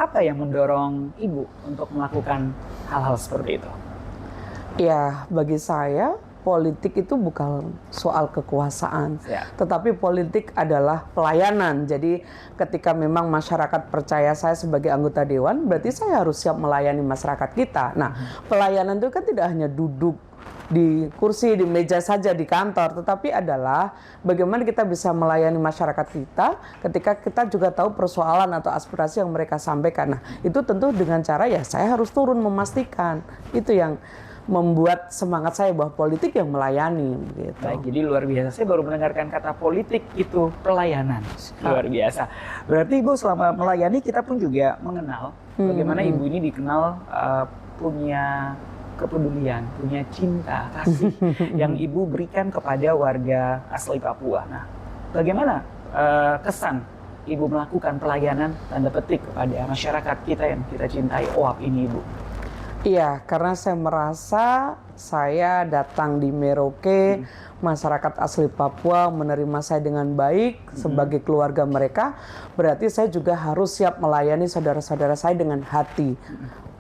apa yang mendorong Ibu untuk melakukan hal-hal seperti itu? Ya, bagi saya politik itu bukan soal kekuasaan, tetapi politik adalah pelayanan. Jadi ketika memang masyarakat percaya saya sebagai anggota dewan, berarti saya harus siap melayani masyarakat kita. Nah, pelayanan itu kan tidak hanya duduk di kursi, di meja saja di kantor, tetapi adalah bagaimana kita bisa melayani masyarakat kita ketika kita juga tahu persoalan atau aspirasi yang mereka sampaikan. Nah, itu tentu dengan cara ya saya harus turun memastikan. Itu yang membuat semangat saya bahwa politik yang melayani gitu. Baik, jadi luar biasa. Saya baru mendengarkan kata politik itu pelayanan. Luar biasa. Berarti Ibu selama melayani kita pun juga mengenal bagaimana Ibu ini dikenal punya kepedulian, punya cinta, kasih yang Ibu berikan kepada warga asli Papua. Nah, bagaimana kesan Ibu melakukan pelayanan tanda petik kepada masyarakat kita yang kita cintai OAP ini, Ibu? Iya, karena saya merasa saya datang di Merauke, masyarakat asli Papua menerima saya dengan baik sebagai keluarga mereka, berarti saya juga harus siap melayani saudara-saudara saya dengan hati.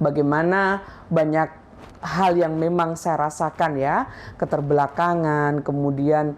Bagaimana banyak hal yang memang saya rasakan ya, keterbelakangan, kemudian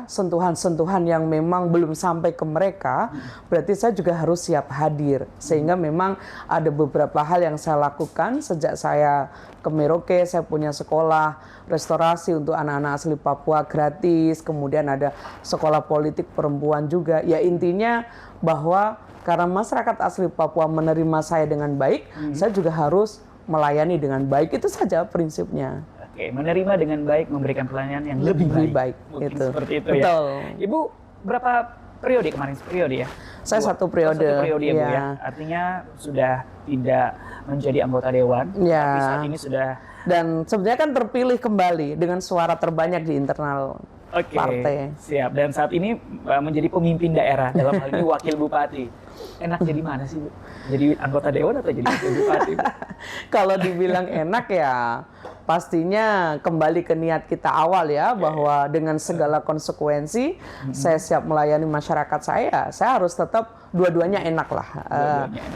sentuhan-sentuhan yang memang belum sampai ke mereka, berarti saya juga harus siap hadir. Sehingga memang ada beberapa hal yang saya lakukan sejak saya ke Merauke. Saya punya sekolah restorasi untuk anak-anak asli Papua gratis, kemudian ada sekolah politik perempuan juga. Ya intinya bahwa karena masyarakat asli Papua menerima saya dengan baik, saya juga harus melayani dengan baik. Itu saja prinsipnya. Oke, menerima dengan baik, memberikan pelayanan yang lebih baik. Mungkin seperti itu. Betul. Ya. Ibu berapa periode kemarin? Periode ya? Saya satu periode. Satu periode ya, Bu ya. Artinya sudah tidak menjadi anggota dewan, tapi saat ini sudah. Dan sebenarnya kan terpilih kembali dengan suara terbanyak di internal partai. Siap. Dan saat ini menjadi pemimpin daerah, dalam hal ini wakil bupati. Enak jadi mana sih, Bu? Jadi anggota dewan atau jadi wakil bupati? Kalau dibilang enak ya pastinya kembali ke niat kita awal ya, bahwa dengan segala konsekuensi saya siap melayani masyarakat saya harus tetap dua-duanya enak lah.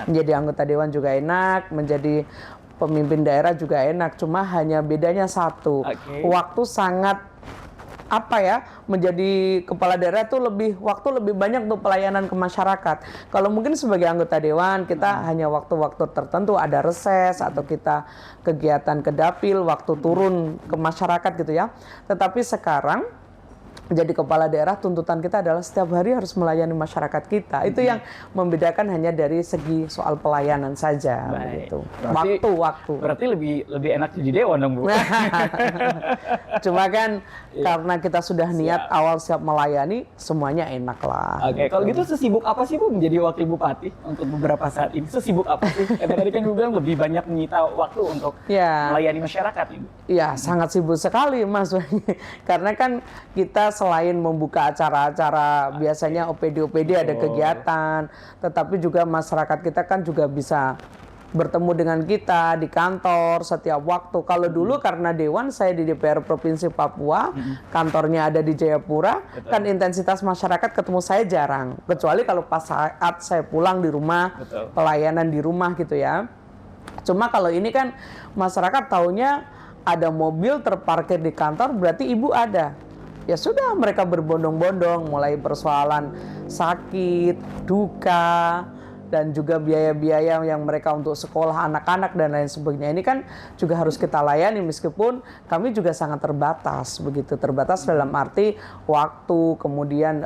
Menjadi anggota dewan juga enak, menjadi pemimpin daerah juga enak, cuma hanya bedanya satu, waktu sangat menjadi kepala daerah itu waktu lebih banyak untuk pelayanan ke masyarakat. Kalau mungkin sebagai anggota dewan kita hanya waktu-waktu tertentu, ada reses atau kita kegiatan ke dapil, waktu turun ke masyarakat gitu ya. Tetapi sekarang jadi kepala daerah, tuntutan kita adalah setiap hari harus melayani masyarakat kita. Itu yang membedakan hanya dari segi soal pelayanan saja. Gitu. Waktu-waktu. Berarti lebih enak jadi dewan dong, Bu. Cuma kan karena kita sudah niat awal siap melayani, semuanya enak lah. Oke, kalau gitu sesibuk apa sih, Bu, menjadi wakil bupati untuk beberapa saat ini? Sesibuk apa sih? Karena tadi kan Bu bilang lebih banyak menyita waktu untuk melayani masyarakat, Ibu. Iya, sangat sibuk sekali, Mas. Karena kan kita selain membuka acara-acara, biasanya OPD ada kegiatan, tetapi juga masyarakat kita kan juga bisa bertemu dengan kita di kantor setiap waktu. Kalau dulu karena dewan saya di DPR Provinsi Papua, kantornya ada di Jayapura, kan intensitas masyarakat ketemu saya jarang. Kecuali kalau pas saat saya pulang di rumah, pelayanan di rumah gitu ya. Cuma kalau ini kan masyarakat taunya ada mobil terparkir di kantor, berarti ibu ada. Ya sudah, mereka berbondong-bondong, mulai persoalan sakit, duka, dan juga biaya-biaya yang mereka untuk sekolah anak-anak dan lain sebagainya. Ini kan juga harus kita layani, meskipun kami juga sangat terbatas, begitu terbatas dalam arti waktu, kemudian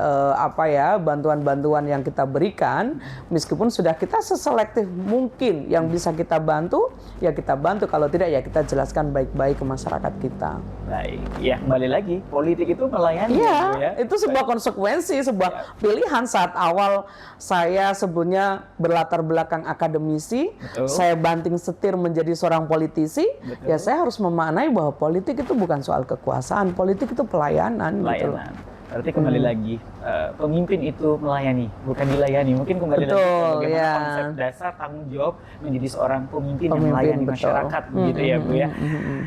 bantuan-bantuan yang kita berikan, meskipun sudah kita seselektif mungkin yang bisa kita bantu, ya kita bantu, kalau tidak ya kita jelaskan baik-baik ke masyarakat kita. Baik, ya kembali lagi, politik itu melayani. Iya, itu sebuah konsekuensi, sebuah pilihan. Saat awal saya sebetulnya berlatar belakang akademisi, saya banting setir menjadi seorang politisi, ya saya harus memaknai bahwa politik itu bukan soal kekuasaan, politik itu pelayanan. Gitu. Berarti kembali lagi, pemimpin itu melayani, bukan dilayani. Mungkin kembali lagi bagaimana konsep dasar tanggung jawab menjadi seorang pemimpin yang melayani masyarakat, begitu ya, Bu ya.